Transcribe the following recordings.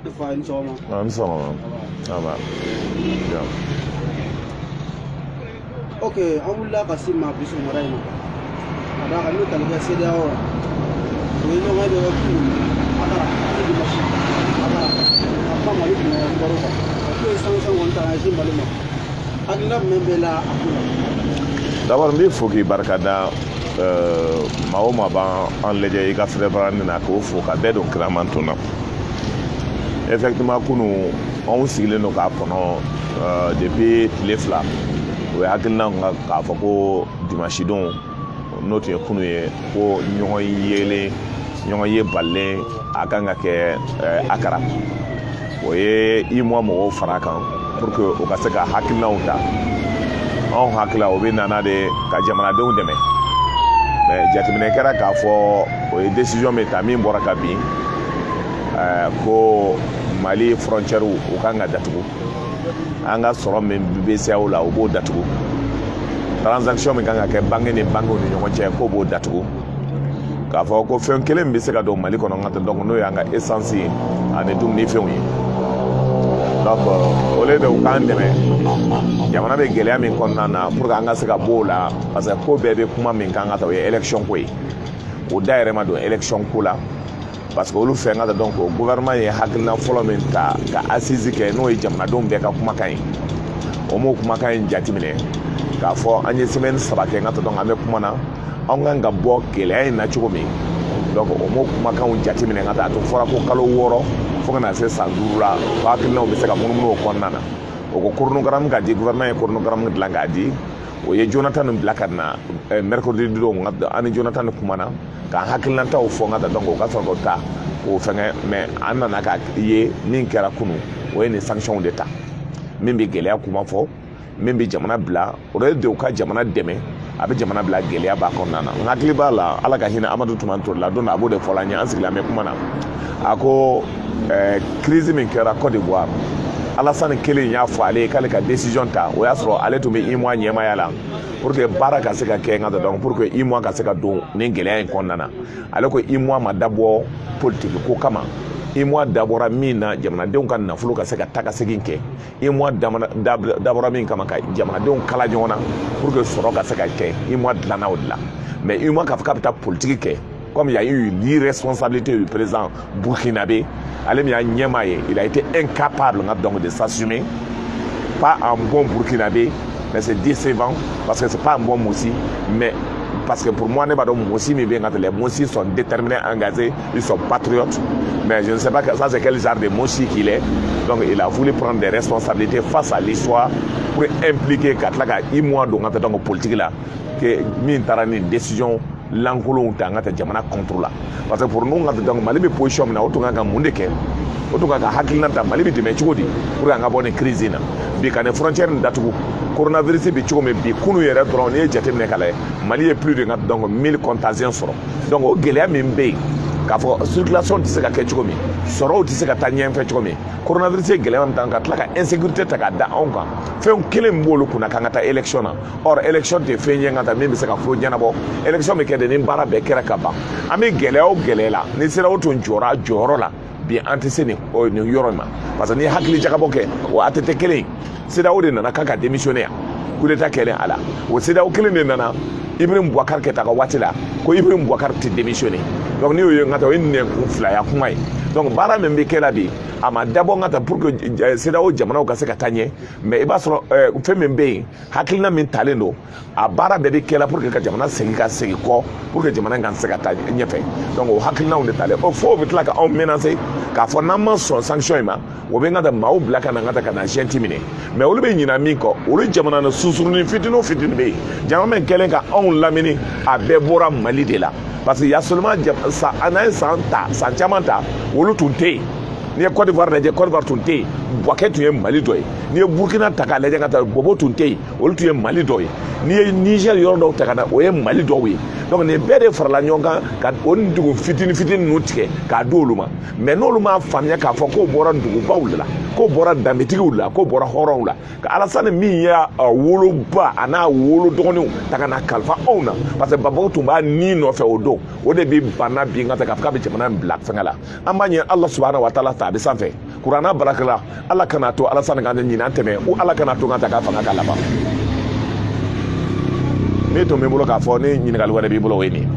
Fine, so I'm sorry. okay, I would like to see my vision right now. I look at the city hour. We know why they were doing. I come a little more. Okay, someone time I think Balima. I love Membela. D'abord, il faut qu'il barcada Mahoma en léger et Gafreban Nako, faut qu'à Bedo Cramantona. Effectivement, nous on sigle nos cap depuis les flammes. We hakilina ka fɔ ko dimanche don n'o tun ye kunu ye ko ɲɔgɔn ye balen a kan ka kɛ akara o ye i mois mɔgɔw fara kan pour que o ka se ka hakilinaw ta anw hakila o bɛ nana de ka jamanadenw dɛmɛ mais jateminɛ kɛra k'a fɔ o ye décision min ta min bɔra ka bin ko Mali frontière u kan ka datugu an ka sɔrɔ min bɛ CEDEAO la o b'o datugu transaction min kan ka kɛ banque ni banquew ni ɲɔgɔn cɛ k'o b'o datugu k'a fɔ ko fɛn kelen min bɛ se ka don Mali kɔnɔ nka donc n'o ye an ka essence ye ani dumuni fɛnw ye donc au lieu de u k'an dɛmɛ jamana bɛ gɛlɛya min kɔnɔna na pour que an ka se ka bɔ o la parce que ko bɛɛ bɛ kuma min kan ka ta o ye élection ko ye o da yɛrɛ ma don élection ko la parce que olu fɛ n ka donc o gouvernement ye hakilina fɔlɔ min ta ka assise kɛ n'o ye jamanadenw bɛɛ ka kumakan ye o m'o kumakan in jateminɛ k'a fɔ an ye semaine 3 kɛ n ka donc an bɛ kuma na an kan ka bɔ gɛlɛya in na cogo min donc o m'o kumakanw jateminɛ n ka taa a tun fɔra ko kalo 6 fo ka na se san 5 la ko hakilinaw bɛ se ka munumunu o kɔnɔna na o ko chronogramme ka di gouvernement ye chronogramme dilan k'a di o ye Jonathan bila ka na mercredi don ani Jonathan kumana ka hakilinataw fɔ n ka taa donc o ka sɔrɔ k'o ta o fɛngɛ mais an nana ka ye min kɛra kunu o ye nin sanction de ta min bɛ gɛlɛya kuma fɔ min bɛ jamana bila o de u ka jamana dɛmɛ a bɛ jamana bila gɛlɛya b'a kɔnɔna na n hakili b'a la ala ka hinɛ Amadu Tumani Ture la don a b'o de fɔ la an ye an sigilen an bɛ kuma na a ko crise min kɛra Côte d'Ivoire Alassane kelen y'a fɔ ale k'ale ka décision ta o y'a sɔrɔ ale tun bɛ IMOA ɲɛmaya la pour que baara ka se ka kɛ n ka donc pour que IMOA ka se ka don nin gɛlɛya in kɔnɔna na ale ko IMOA ma dabɔ politique ko kama IMOA dabɔra min na jamanadenw ka nafolo ka se ka taa ka segin kɛ IMOA dabɔra min kama ka jamanadenw kala ɲɔgɔn na pour que sɔrɔ ka se ka kɛ IMOA dilanna o de la mais IMOA k'a fɔ k'a bɛ taa politique kɛ comme il y a eu l'irresponsabilité du président burkinabé, il a été incapable donc, de s'assumer. Pas un bon burkinabé, mais c'est décevant parce que ce n'est pas un bon moussi. Mais parce que pour moi, les moussis sont déterminés, engagés, ils sont patriotes. Mais je ne sais pas ça c'est quel genre de moussi qu'il est. Donc il a voulu prendre des responsabilités face à l'histoire pour impliquer Katlaka IMOA dans la politique là. Que une décision l'anglais tanga ta jamana contre la parce que pour nous ngata donc mali be position na otunga ka munde ke otunga ka hakilina ta mali be de chodi pour nga bonne crise na bi kan frontière ndatugo coronavirus be chogo me bi kunu yere drone e jatemne kala mali est plus de ngata donc 1000 contagions soro donc o gelea membe ka fo circulation ti se ka ke chogo mi soro ti se ka tanya fe chogo mi coronavirus gelea am tan ka tla ka insécurité ta ka da on ka fe on kele mbolo kuna ka ngata élection na or élection te fe ngata membe se ka fo nyana bo élection me ke de ni bara be kera ka ba ami gelea o gelela ni sira o ton jora joro la bien antécédé o ni yoroma parce que ni hakili jakabo ke o atete kele sira o de nana ka démissionnaire coup d'état kele ala o sira o kele ne nana Ibrahim Boubacar Keita ka waati la ko Ibrahim Boubacar ti démissionné donc ni yo ngata o ne ko fla ya kuma yi donc bara men be kela bi ama dabo ngata pour que CEDEAO jamana ka se ka tanye mais iba so fe men be hakilina min talendo a bara be kela pour que ka jamana segi ka segi ko pour que jamana kan se ka tanye nyefe donc o hakilina on de tale o fo bitla ka on menacer ka fo na man so sanction ma o be ngata ma o blaka na ngata kana gentimine mais o be nyina min ko o jamana na susuru ni fitino be jamana men kelen ka on lamini a be bora Mali de la parce qu'il y a seulement ça ana ça chamanta wolu tunte ni Côte d'Ivoire lajɛ Côte d'Ivoire tun tɛ yen Bouaké tun ye Mali dɔ ye n'i ye Burkina ta k'a lajɛ ka taa Bobo tun tɛ yen olu tun ye Mali dɔ ye n'i ye Niger yɔrɔ dɔw ta ka na o ye Mali dɔw ye donc nin bɛɛ de farala ɲɔgɔn kan ka o dugu fitini ninnu tigɛ k'a di olu ma mais n'olu m'a faamuya k'a fɔ k'o bɔra dugubaw de la k'o bɔra danbetigiw de la k'o bɔra hɔrɔnw la ka Alassane min y'a woloba a n'a wolo dɔgɔninw ta ka na kalifa anw na parce que Bamako tun b'a ni nɔfɛ o don o de bɛ bana bin ka ta k'a fɔ k'a bɛ jamana in bila fɛngɛ la an b'a ɲini Ala subahanahu wa taala fɛ a bɛ sanfɛ kurana barakala ala kana to ala sana ngane nyina teme ou ala kana to ngata ka fanga kala ba ne to me bolo ka fo ne nyina gal wala bi bolo we ni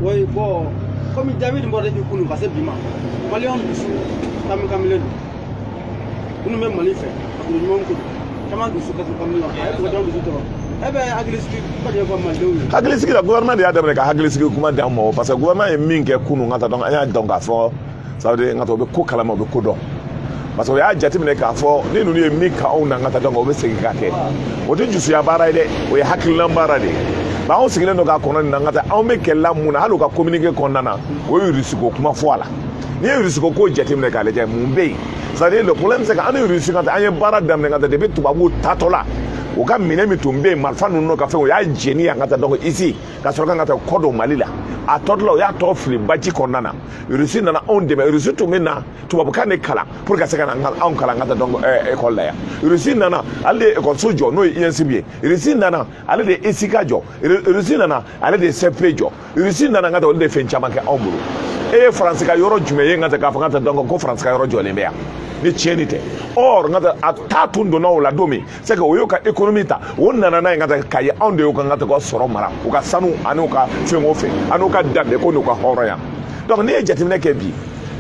oui bon comme David mborde di kunu ka se bima malion dusu kamlen kunu me mali fe kunu nyom ko kama dusu ka kamlen ay ko don dusu to ebe aglisiki ba de ko mal dewi aglisiki la gouvernement de adam ka aglisiki kuma da mo parce que gouvernement e min ke kunu ngata donc anya donc ka fo ça veut dire ngata be ko kala mo be ko do parce que ya jati mine ka fo ni nu ni mi ka on ngata donc o be segi ka ke o de jusu ya bara de o ya hakil bara de ba on sigile no ka kono na ngata on me ke la muna halu ka communiquer konnana o risiko kuma fo ala ni risiko ko jati mine ka le je mumbe ça veut dire le problème c'est que an risiko ngata anya bara dam ngata de be tubabu tatola o ka mine mi tumbe malfa no ka fe o ya jeni ngata donc ici ka so ka ngata kodo malila a totlo ya to fli baji konnana rusi nana on de rusi to mena to babuka ne kala pour ka seka na on kala ngata donc école la ya rusi nana alle école sojo no INCB rusi nana alle de esika jo rusi nana alle de CP jo rusi nana ngata on de fenchama ke omburu e France ka yoro jume ngata ka ngata donc ko France ka yoro jo le mbea ni tienite or ngata atatu ndo no la domi c'est que oyoka économie ta on nana na ngata kay on de yoka ngata ko soro mara o ka sanu anu ka fengo fe anu ka dande ko no ka horoya donc ni jetimne ke bi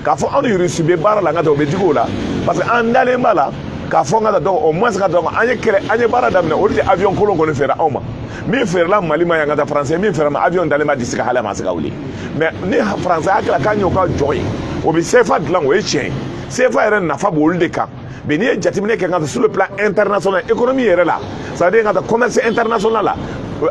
ka fo on yurisibe bara la ngata o be digola parce que andale mala ka fo ngata donc au moins ngata donc anye kere anye bara damne o di avion kolon ko ne fera oma mi fera la mali ma ngata français mi fera ma avion dale ma disika hala ma sika wuli mais ni français akla kanyo ka joy o bi sefa dlan o echien sefa era nafa bol de ka beni jatimine ke ngata sur le plan international économie era là ça veut dire ngata commerce international là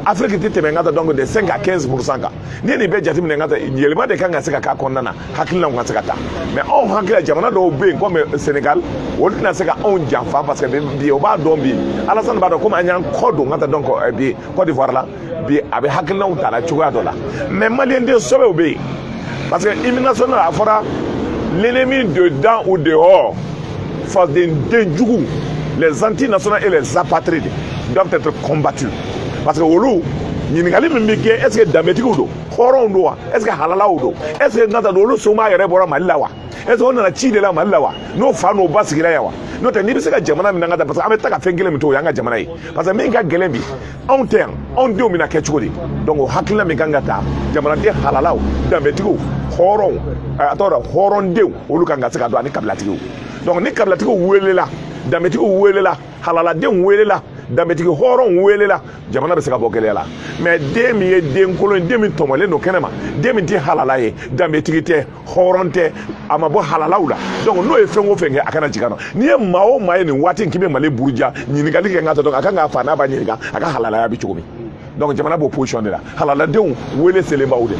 Afrique tete ngata donc de 5 à 15% ka ni be jatimine ngata yelema de kanga seka ka konnana hakilna ngata seka ta mais on hakila jamana do be comme Sénégal wonna seka on jamfa parce que bi o ba dombi Alassane ba do comme anyan kodo ngata donc bi Côte d'Ivoire là bi abi hakilna on tala chuga do là mais malien de sobe obe parce que hymne national a fora l'ennemi dedans ou dehors face des Djougou, les antinationaux et les apatrides doivent être combattus. Parce que Olu, est-ce que Dametiko, Horon, est-ce que Halalaodo, est-ce que Natadolo Soma et Rebora Malawa, est-ce qu'on a Chile la Malawa, no Fano Basilawa, not a Nibisa Jamana Nagata, parce que I'm a taka fengilem to Yanga Jamana, parce que Menga Gelembi, on terme, on domina Ketchudi, donc Hakila Megangata, Jamana Halalao, Dametiko, Horon, I thought of Horon Dew, Ulukanga Saka, Kablatiko. Donc ni kablatiko wele la dametiko wele la halala den wele la dametiko horon wele la jamana be se ka bokele la mais demi ye den kolon demi tomole no kenema demi ti halala ye dametiki te horon te amabo halala ula donc no e fengo fenge akana jikano ni e mao maye ni wati nkibe male burja nyini ga dike ngata donc akanga fa na ba nyini ga aka halala ya bi chukumi donc jamana bo position de la halala den wele selemba ude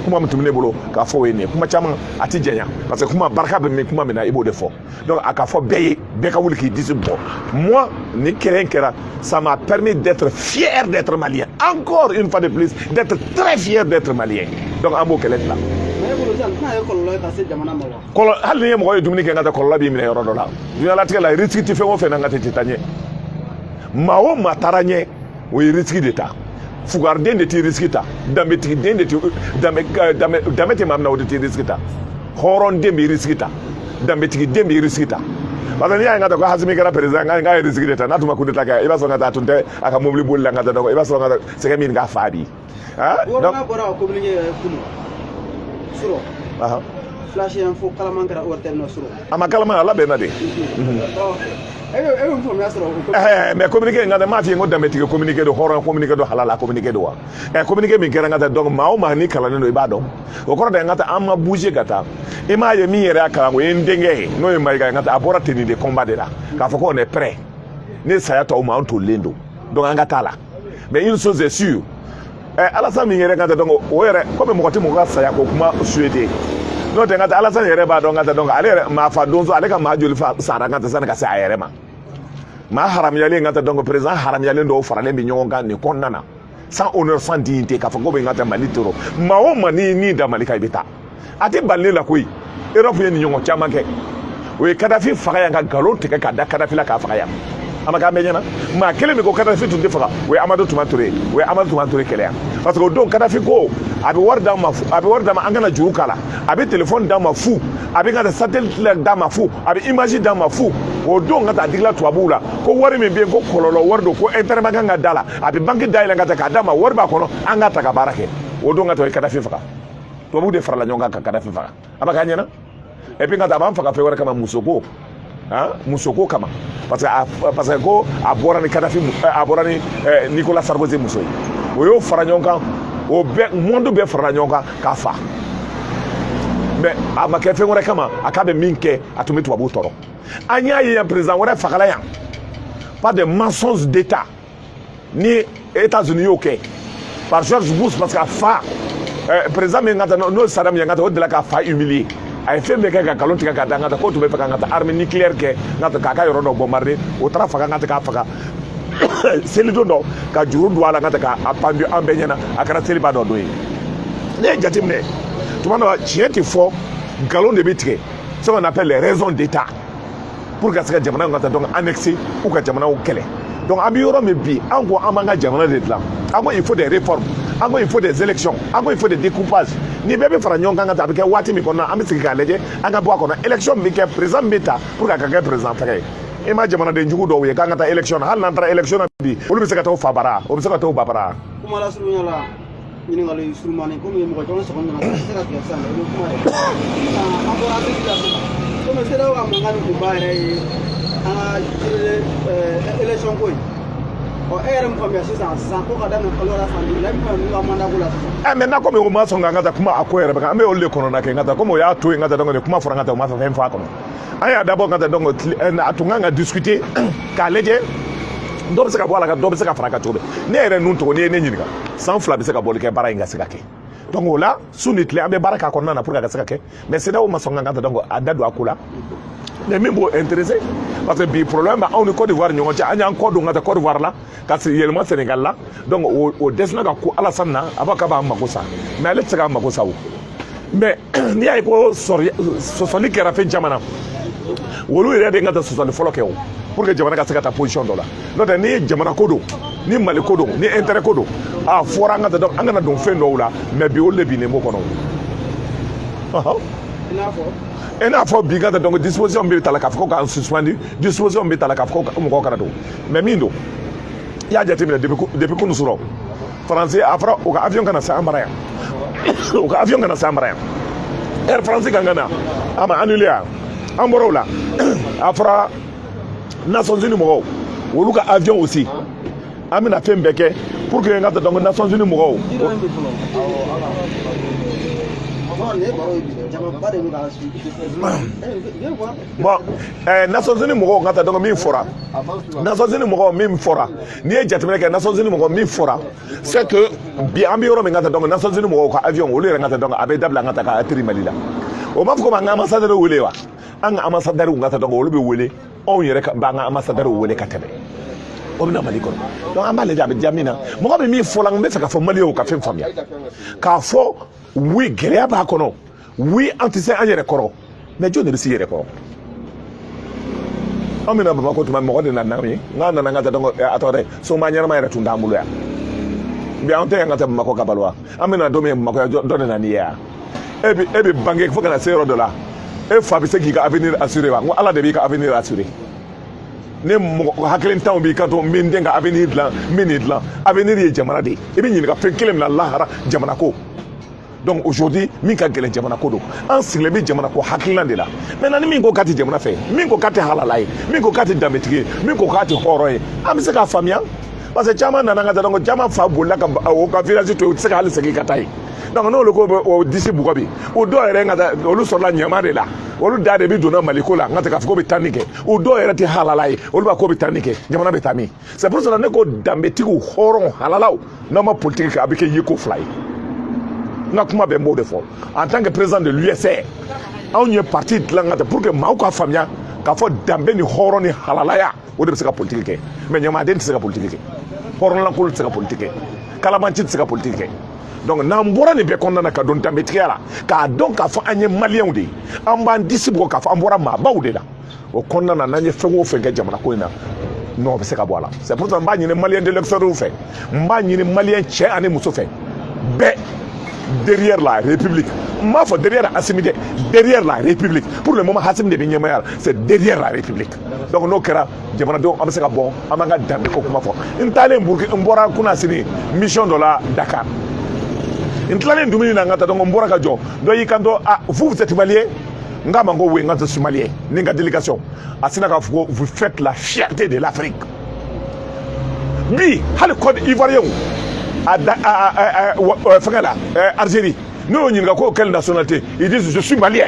kuma mutumne bolo ka fo wene kuma chama ati jenya parce que kuma barka be me kuma mena ibo de fo donc aka fo beye be ka wuli ki disi bon moi ni kera ça m'a permis d'être fier d'être malien encore une fois de plus d'être très fier d'être malien donc ambo kelet la kolo hal ni mo koy dumni ke ngata kolo bi mi yoro do la dina la tigala risque ti fe wo fe na ngata ti tanye mawo mataranye we risque d'état fugar den de ti riskita dameti den de ti dameti mamna de ti riskita horon den bi riskita dameti den bi riskita bazani ya ngata ko hasimi kara president nga riskita na tuma kudeta ka iba so ngata tunte aka mobli bolla ngata do iba so ngata sega min nga fabi ah donc bora communiquer kuno suro aha flash info kalaman kara ortel no suro ama kalaman ala be na de mais communiquer ngada ma fi ngoda metike communiquer do horon communiquer do halala communiquer do wa communiquer min kera ngata donc ma o ma ni kala no ibado o ko da ngata amma bouger gata e ma ye mi yere akala ngo ndenge no e ma ngata abora tenir de combat de là ka foko on est prêt ne saya to ma on to lendo donc ngata la mais une chose est sûre Alassane mi yere ngata donc o yere comme mo ko ti mo ga saya ko kuma suété no te ngata Alassane yere ba do ngata donc ale ma fa donzo ale ka ma joli fa sara ngata sana ka sa yere ma haram yale ngata donc président haram yale ndo farale bi nyonga ni konnana sans honneur sans dignité ka fa go be ngata malitoro ma o mani ni da malika ibita ati balle la koy Europe ni nyongo chama ke we Kadhafi faga yanga galo te ka da Kadhafi la ka faga ya amaka menyana ma kele mi ko Kadhafi tunde faga we Amadou Toumani Touré we Amadou Toumani Touré kele ya parce que donc Kadhafi ko a bɛ wari d'a ma fu a bɛ wari d'a ma an kana juru k'a la a bɛ téléphone d'a ma fu a bɛ ka taa satellite d'a ma fu a bɛ image d'a ma fu o don ka taa digila tubabuw la ko wari min bɛ yen ko kɔlɔlɔ wari don ko intérêt man kan ka d'a la a bɛ banque dayɛlɛ ka taa k'a d'a ma wari b'a kɔnɔ an ka ta ka baara kɛ o don ka taa o ye Kadafi faga tubabuw de farala ɲɔgɔn kan ka Kadafi faga a b'a k'a ɲɛna et puis ka taa a b'an faga fɛn wɛrɛ kama musoko musoko kama parce que ko a bɔra ni Kadafi a bɔra ni Nicolas Sarkozy muso ye o y'o fara ɲɔgɔn kan o bɛɛ monde bɛɛ farala ɲɔgɔn kan k'a fa mais a ma kɛ fɛn wɛrɛ kama a k'a bɛ min kɛ a tun bɛ tubabuw tɔɔrɔ an y'a ye yan président wɛrɛ fagala yan pas de mensonges d'État ni États-Unis y'o kɛ par George Bush parce que a fa président min ka taa n'o Saddam ye ka taa o delila k'a fa humilier a ye fɛn bɛɛ kɛ ka nkalon tigɛ ka da n ka taa k'o tun bɛ fɛ ka n ka taa armée nucléaire kɛ n ka taa k'a ka yɔrɔ dɔ bombarder o taara faga n ka taa k'a faga selidon dɔ ka juru don a la n ka taa k'a pandu an bɛɛ ɲɛna a kɛra seliba dɔ don ye ne ye jateminɛ tuma dɔ la tiɲɛ tɛ fɔ nkalon de bɛ tigɛ ce qu'on appelle les raisons d'État pour ka se ka jamana ka taa donc annexer ou ka jamanaw kɛlɛ donc an bɛ yɔrɔ min bi an ko an b'an ka jamana de dilan an ko il faut des réformes an ko il faut des élections an ko il faut des découpages ni bɛɛ bɛ fara ɲɔgɔn kan ka taa a bɛ kɛ waati min kɔnɔ an bɛ sigi k'a lajɛ an ka bɔ a kɔnɔ élection min bɛ kɛ président min bɛ ta pour que a ka kɛ président fɛgɛ ye e ma jamanaden jugu dɔw ye k'an ka taa élection na hali n'an taara élection na bi olu bɛ se ka taa o fa bara o bɛ se ka taa o ba bara. kuma la surunya la ɲininkali surumani komi mɔgɔ caman sɔgɔ nana ka se ka tigɛ sisan i bɛ kuma dɛ an bɔra an bɛ se ka komi CEDEAO ka mankan ni kunba yɛrɛ ye an ka élection ko ye e yɛrɛ min faamuya sisan ko ka daminɛ kalo la san duuru la i bɛ fɛ ka mandat ko la sisan. mais n'a ko min o ma sɔn ka n ka taa kuma a ko yɛrɛ bɛ kan an bɛ olu de kɔnɔna kɛ n ka taa komi o y'a to yen n ka taa donc kuma fɔra n ka taa o ma fɛ fɛn fɔ a kɔnɔ an y'a dabɔ n ka taa donc a tun kan ka discuter k'a lajɛ dɔ bɛ se ka bɔ a la ka dɔ bɛ se ka fara a kan cogo bɛɛ ne yɛrɛ nun tɔgɔ n'i ye ne ɲininka san 2 bɛ se ka bɔli kɛ baara in ka se ka kɛ donc o la su ni tile an bɛ baara k'a kɔnɔna na pour que a ka se ka kɛ mais CEDEAO ma sɔn ka n ka taa donc a da don a ko la mais min b'o intéressé parce que bi problème b'anw ni Côte d'Ivoire ɲɔgɔn cɛ an y'an kɔ don ka taa Côte d'Ivoire la ka yɛlɛma Sénégal la donc o dɛsɛra ka ko Alassane na a b'a k'a b'a mago sa mais ale tɛ se k'a mago sa o mais n'i y'a ye ko sɔsɔli kɛra fɛn caman na olu yɛrɛ de ka taa sɔsɔli fɔlɔ kɛ o pour que jamana ka se ka taa position dɔ la n'o tɛ n'i ye jamana ko don ni Mali ko don ni intérêt ko don a fɔra an ka taa an kana don fɛn dɔw la mais bi olu de binnen b'o kɔnɔ i n'a fɔ bi ka taa donc disposition bɛ ta la k'a fɔ ko k'an suspendu disposition bɛ ta la k'a fɔ ko mɔgɔw kana don mais min don i y'a jateminɛ depuis kunu sɔrɔ faransi a fɔra o ka avion kana se an bara yan o ka avion kana se an bara yan Air France kan ka na a ma annulé yan an bɔra o la a fɔra Nations Unies mɔgɔw olu ka avion aussi an bɛna fɛn bɛɛ kɛ pour que n ka taa donc Nations Unies mɔgɔw. bon Nations Unies mɔgɔw ka taa donc min fɔra Nations Unies mɔgɔw min fɔra n'i ye jateminɛ kɛ Nations Unies mɔgɔw min fɔra c'est que bi an bɛ yɔrɔ min ka taa donc Nations Unies mɔgɔw ka avion olu yɛrɛ ka taa donc a bɛ dabila an ka taa ka atterrir Mali la o m'a fɔ ko an ka ambassadeur wele wa an ka ambassadeur ka taa donc olu bɛ wele anw yɛrɛ b'an ka ambassadeur wele ka tɛmɛ o bɛ na Mali kɔnɔ donc an b'a lajɛ a bɛ diya min na mɔgɔ bɛ min fɔ la n bɛ fɛ ka fɔ Maliyɛnw ka fɛn faamuya k'a fɔ oui gɛlɛya b'a kɔnɔ oui an tɛ se an yɛrɛ kɔrɔ mais jɔn de bɛ se yɛrɛ kɔrɔ an bɛna Bamako tuma mɔgɔ de nana ye n'a nana n ka taa donc a tɔgɔ dɛ soma ɲɛnama yɛrɛ tun t'an bolo yan bi an tɛ yan ka taa Bamako ka balo wa an bɛna don min Bamako yan dɔ de nana n'i ye yan e bɛ bange fo ka na se yɔrɔ dɔ la e fa bɛ se k'i ka avenir assurer wa n ko Ala de b'i ka avenir assurer ne mɔgɔ hakilintanw b'i kan to n bɛ n den ka avenir dilan n bɛ nin dilan avenir ye jamana de ye i bɛ ɲininka fɛn kelen min na lahara jamana ko donc aujourd'hui min ka gɛlɛn jamana ko don an sigilen bɛ jamana ko hakilina de la maintenant ni min ko k'a tɛ jamana fɛ min ko k'a tɛ halala ye min ko k'a tɛ danbetigi ye min ko k'a tɛ hɔrɔn ye an bɛ se k'a faamuya parce que caman nana ka taa donc caman fa bolila ka o ka village to yen u tɛ se ka hali segin ka taa yen donc n'olu ko o disi bugɔ bi o dɔw yɛrɛ ka taa olu sɔrɔla ɲama de la olu da de bɛ donna Mali ko la n ka taa k'a fɔ ko bɛ taa nin kɛ o dɔw yɛrɛ tɛ halala ye olu b'a ko bɛ taa nin kɛ jamana bɛ taa min c'est pour cela ne ko danbetigiw hɔrɔn halalaw n'aw ma politique kɛ a bɛ kɛ yeko fila ye n ka kuma bɛ n b'o de fɔ en tant que président de l'USR anw ye parti dilan ka taa pour que maaw ka faamuya k'a fɔ danbe ni hɔrɔn ni halalaya o de bɛ se ka politique kɛ mais ɲamaden tɛ se ka politique kɛ hɔrɔnlankolon tɛ se ka politique kɛ kalabanci tɛ se ka politique kɛ donc n'an bɔra nin bɛɛ kɔnɔna na ka don danbetigiya la k'a dɔn k'a fɔ an ye maliyɛnw de ye an b'an disi bɔ k'a fɔ an bɔra maabaw de la o kɔnɔna na n'an ye fɛn o fɛn kɛ jamana ko in na non bɛ se ka bɔ a la c'est pour ça n b'a ɲini maliyɛn d'électeurs fɛ n b'a ɲini maliyɛn cɛ ani muso fɛ bɛɛ derrière la République. M'a fait derrière Assimi, derrière la République. Pour le moment, Hassim de Binyamaya, c'est derrière la République. Donc, nous, Kera, Djemanado, Amseka Bon, Amanga Dambe Kokumafo. Intale Mbora Kunasini, mission de la Dakar. Intale Doumini Nangata, donc Mbora Kajo. Donc, vous êtes malien, Ngamango, oui, vous êtes malien, Ninga délégation. Asinaka, vous faites la fierté de l'Afrique. Bi, le code ivoirien, Algérie. Nous, on a quelle nationalité? Ils disent je suis malien.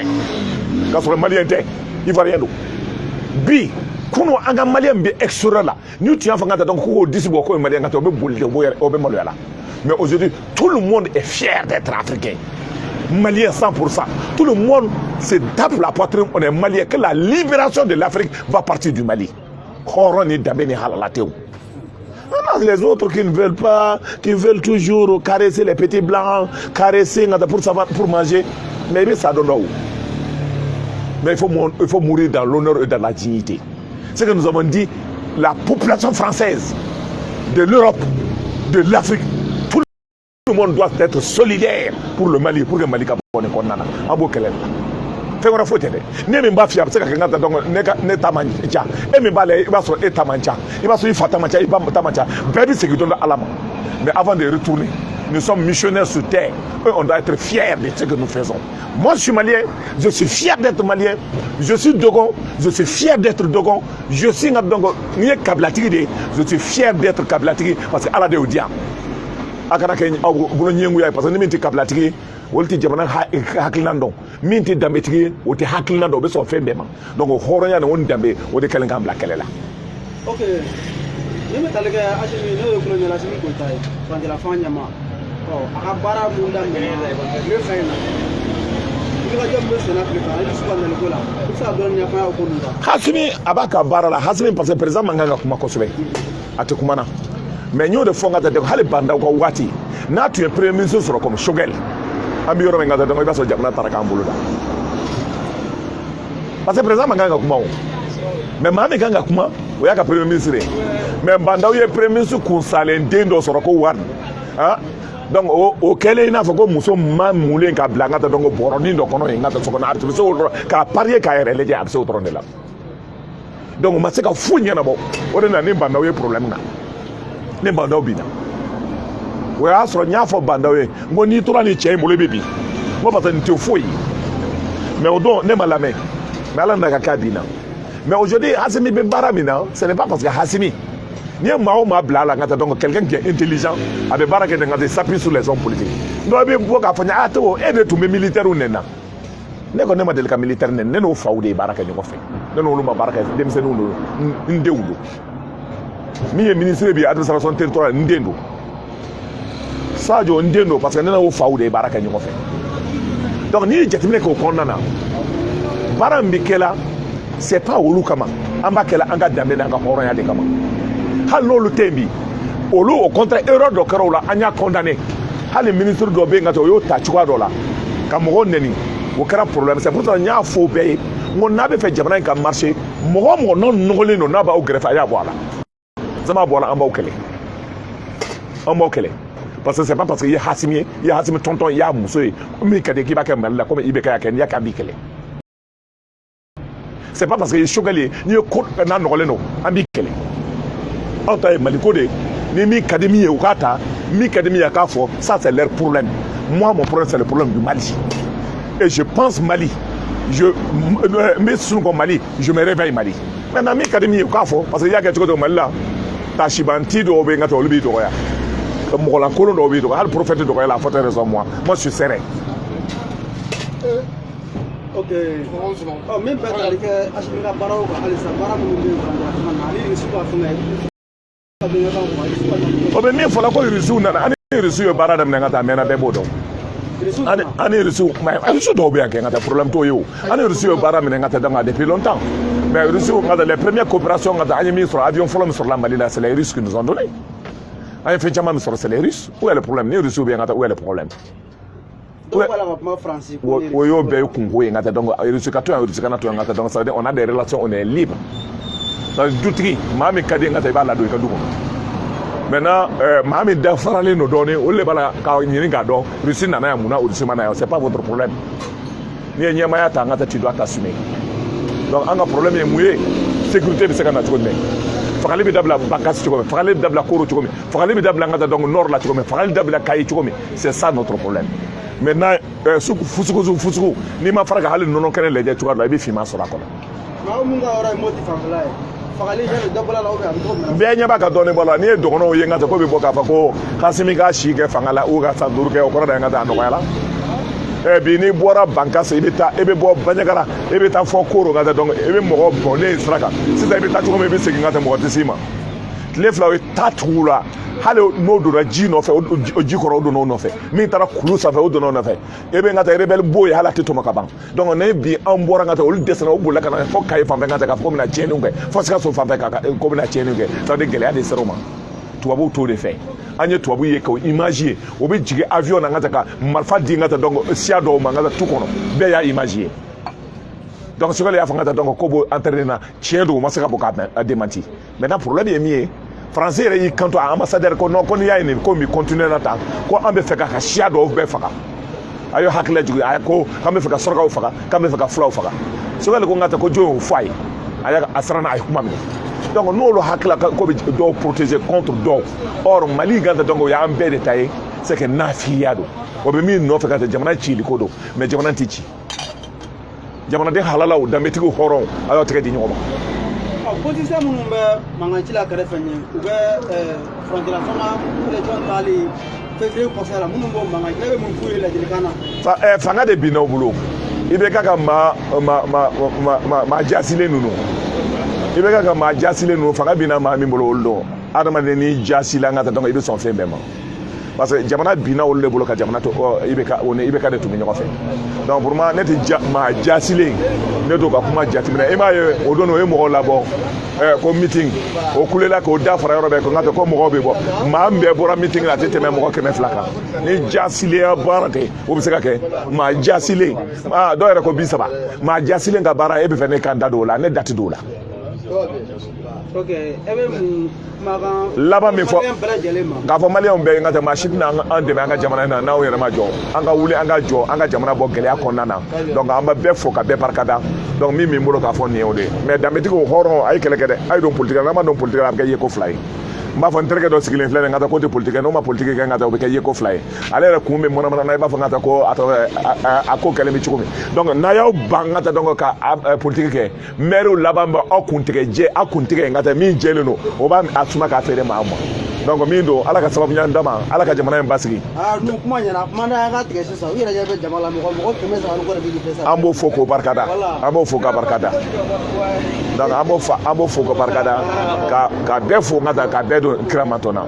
Quand on est malien, ivoirien. Bi, quand on a malien, extra là. Nous, tu as fait donc on dit beaucoup malien, mais aujourd'hui, tout le monde est fier d'être africain. Malien 100%. Tout le monde se tape la poitrine. On est malien. Que la libération de l'Afrique va partir du Mali. Les autres qui ne veulent pas, qui veulent toujours caresser les petits blancs, caresser pour manger, mais ça donne où? Mais il faut mourir dans l'honneur et dans la dignité. C'est que nous avons dit, la population française, de l'Europe, de l'Afrique, tout le monde doit être solidaire pour le Mali, pour que le Mali soit condamné. Fengora faut t'aider. Ne me ba fiable, c'est que ngata donc ne tamancha. Et me ba le va so etamancha. Il va so ifatamancha, il va tamancha. Baby c'est que donne alama. Mais avant de retourner, nous sommes missionnaires sur terre. On doit être fiers de ce que nous faisons. Moi je suis malien, je suis fier d'être malien. Je suis Dogon, je suis fier d'être Dogon. Je suis Dogon, je suis fier d'être Kablatigi parce que Allah de Odia. Akana Kenya au Boulognienguya parce que nous Kablatigi. Wolti jamana haklinando minti dambe tigi wote haklinando be so fembe ma donc horonya na won dambe wote kalenga mbla kelela. OK yeme talega ashimi no ko nyala simi ko tay fandela fanya ma oh akabara munda me le fayna iga jombe sona prepa ali suba na kola ça donne nya fa ko nunda Hasimi abaka bara la Hasimi parce que président manganga kuma ko sobe ate kumana mais nyo de fonga de hale banda ko wati na tu es premier ministre sur comme Shogel ambi yoro ngata donc iba so jamna taraka ambuluda parce que président manganga kuma o mais mame ganga kuma o yaka premier ministre mais banda o ye premier ministre konsale ndendo soro ko wan hein donc o kele ina fako muso mamule ka blanga ta donc boroni ndo kono ngata soko na artu so ka parier ka rele ja so tronde la donc ma se ka funya na bo o de na ni banda o ye problème na ni banda o bina we asro nyafo bandawe ngo ni tura ni chei mole bebi ngo bata ni tefoyi mais odon ne malame mais ala ndaka kadina mais aujourd'hui Hasimi be baramina ce n'est pas parce que Hasimi ni mao ma blala ngata donc quelqu'un qui est intelligent abe baraka de ngata s'appuie sur les hommes politiques ndo be boka fanya ato aide to militaire unena ne ko ne ma delka militaire ne no fawde baraka ni ko fe ne no luma baraka dem se no ndewudo mi e ministre bi administration territoriale ndendo Sadio ndendo parce que nena o fawde baraka ni ko fe donc ni jetimne ko konnana barambikela c'est pas olu kama ambakela anga dambe na nga horonya de kama hallo tembi olu au contraire erreur do karola anya condamné hali ministre do be ngato yo ta chwa dola kamo neni o kara problème c'est pour ça nya fo be mon nabe fait jamana ka marché mo non ngolé no naba o grefa ya boala zama boala amba o kele parce que c'est pas parce que il y a Hasimi tonton il y a muso mi kade ki ba ka mala comme ibeka ya ken ya ka bikele c'est pas parce que Shogeli ni ko na ngolé no ambikele Anta Malikode, ni mi kademi ukata, mi kademi yakafo, ça c'est leur problème. Moi mon problème c'est le problème du Mali. Et je pense Mali. Je me souviens comme Mali, je me réveille Mali. Maintenant mi kademi yakafo parce qu'il y a quelque chose au Mali là. Tashibanti do benga to lubi do ya. Mo la kolo do bi do, al prophète do la faute raison moi. Moi je suis serein. OK. Oh même pas avec Ashimira Barao Alisa Baramu ni Ali Suba Fume. Obe mi fola ko risu na ani risu yo barada me ngata mena be bodo ani risu mais risu do be ngata problème to yo ani risu yo barada me ngata dans depuis longtemps mais risu ngata les premières coopérations ngata ani mi sur avion fola sur la Mali là c'est les Russes qui nous ont donné ani fait jamais sur c'est les Russes où est le problème ni risu be ngata où est le problème où yo be kungo ngata donc risu ka to risu kana to ngata donc ça veut dire on a des relations on est libre ça douterie mami kadi ngata ba la do ka duko maintenant maa min dafaralen no dɔɔni olu le b'a la ka ɲini k'a dɔn Russie nana yan mun na Russie ma na yan c'est pas votre problème n'i ye ɲɛmaaya ta an ka taa tu dois t'assumer donc an ka problème ye mun ye sécurité bɛ se ka na cogo jumɛn fagali bɛ dabila Bakassi cogo min fagali bɛ dabila Koro cogo min fagali bɛ dabila an ka taa donc nord la cogo min fagali dabila Kayi cogo min c'est ça notre problème maintenant fusugu n'i ma fara ka hali nɔnɔ kɛnɛ lajɛ cogoya dɔ la i bɛ finman sɔrɔ a kɔnɔ. maa mun ka yɔrɔ ye moti fanfɛla ye fagali jɛ bɛ dɔ bɔ la ou bien a bɛ cogo min na. bɛɛ ɲɛ b'a ka dɔɔnin bɔ la n'i ye dɔgɔnɔw ye n ka taa ko bɛ bɔ k'a fɔ ko Kasimi ka si kɛ fanga la ou ka san 5 kɛ o kɔrɔ de ye n ka taa a nɔgɔya la bi n'i bɔra Bankassi i bɛ bɔ Bandiagara i bɛ taa fɔ Koro ka taa donc i bɛ mɔgɔ bɔnnen sira kan sisan i bɛ taa cogo min i bɛ segin ka taa mɔgɔ tɛ s'i ma tile fila o ye taa tugu la hali n'o donna ji nɔfɛ o ji kɔrɔ o donna o nɔfɛ min taara kulu sanfɛ o donna o nɔfɛ e bɛ n ka taa rebelle bo ye hali a tɛ tɔmɔ ka ban donc ne bi an bɔra n ka taa olu dɛsɛra o bolila ka na fɔ Kayi fanfɛ ka taa k'a fɔ ko bɛna tiɲɛniw kɛ fɔ Sikaso fanfɛ ko bɛna tiɲɛniw kɛ ça veut dire gɛlɛya de sera o ma tubabuw t'o de fɛ an ye tubabu ye k'o image ye o bɛ jigin avion na n ka taa ka marifa di n ka taa donc siya dɔw ma n ka taa tu kɔnɔ bɛɛ y'a image ye donc Sogɛli y'a fɔ n ka taa donc ko b'o entraîner na tiɲɛ don o ma se ka bɔ k'a démenti maintenant problème ye min ye Français yɛrɛ y'i kanto a ambassadeur ko non ko n'i y'a ye nin ko min continuer na tan ko an bɛ fɛ ka siya dɔw bɛɛ faga a y'o hakili jigin a ko k'an bɛ fɛ ka Surakaw faga k'an bɛ fɛ ka Fulaw faga Sogɛli ko n ka taa ko jɔn y'o fɔ a ye a siranna a ye kuma minɛ donc n'olu hakilila ko bɛ dɔw protéger contre dɔw or Mali ka taa donc o y'an bɛɛ de ta ye c'est que nafiya don o bɛ min nɔfɛ ka taa jamana cili ko don mais jamana tɛ ci jamanaden halalaw danbetigiw hɔrɔnw a y'o tɛgɛ di ɲɔgɔn ma. politicien minnu bɛ mankanci la kɛrɛfɛ ɲɛ u bɛ frontière fanga élection taali février kɔfɛ la minnu b'o mankan ne bɛ mun f'u ye ladilikan na. fanga de binna u bolo i bɛ ka maa jasilen ninnu i bɛ ka maa jasilen ninnu fanga binna maa min bolo olu dɔn adamaden n'i jasila an ka taa donc i bɛ sɔn fɛn bɛɛ ma parce que jamana binna olu de bolo ka jamana to i bɛ ka de tun bɛ ɲɔgɔn fɛ donc pour moi ne tɛ maa jasilen ne t'o ka kuma jateminɛ i m'a ye o don o ye mɔgɔw labɔ ko meeting o kulela k'o da fara yɔrɔ bɛɛ ko n ka tɛ ko mɔgɔw bɛ bɔ maa min bɛɛ bɔra meeting la a tɛ tɛmɛ mɔgɔ 200 kan ni jasilenya baara tɛ o bɛ se ka kɛ maa jasilen dɔw yɛrɛ ko 30 maa jasilen ka baara e bɛ fɛ ne kan da don o la ne da tɛ don o la. ok e bɛ mun kumakan laban min fɔ k'a fɔ maliyɛnw bɛɛ ye n ka tɛ maa si tɛna an dɛmɛ an ka jamana in na n'anw yɛrɛ ma jɔ an ka wuli an ka jɔ an ka jamana bɔ gɛlɛya kɔnɔna na donc an bɛ bɛɛ fo ka bɛɛ barikada donc min bolo k'a fɔ nin ye o de ye mais danbetigiw hɔrɔn a ye kɛlɛ kɛ dɛ a ye don politique la n'an ma don politique la a bɛ kɛ yeko 2 ye n b'a fɔ n terikɛ dɔ sigilen filɛ nin ye n ka taa ko tɛ politique n'o ma politique kɛ n ka taa o bɛ kɛ yeko 2 ye ale yɛrɛ kun bɛ mɔnamɔna na i b'a fɔ n ka taa ko a ko kɛlen bɛ cogo min donc n'a y'aw ban n ka taa donc ka politique kɛ maire laban bɛ aw kuntigɛ jɛ aw kuntigɛ n ka taa min jɛlen don o b'a suma k'a feere maa ma donc min don ala ka sababu ɲuman d'a ma ala ka jamana in basigi. dun kuma ɲɛna kuma n'a ka tigɛ sisan u yɛrɛ ɲɛ bɛ jama la mɔgɔ 300 ko de bɛ fɛ sa. an b'o fo k'o barikada an b'o fo k'a barikada donc an b'o fo k'o barikada ka bɛɛ fo n ka taa ka bɛɛ don kira matɔ na.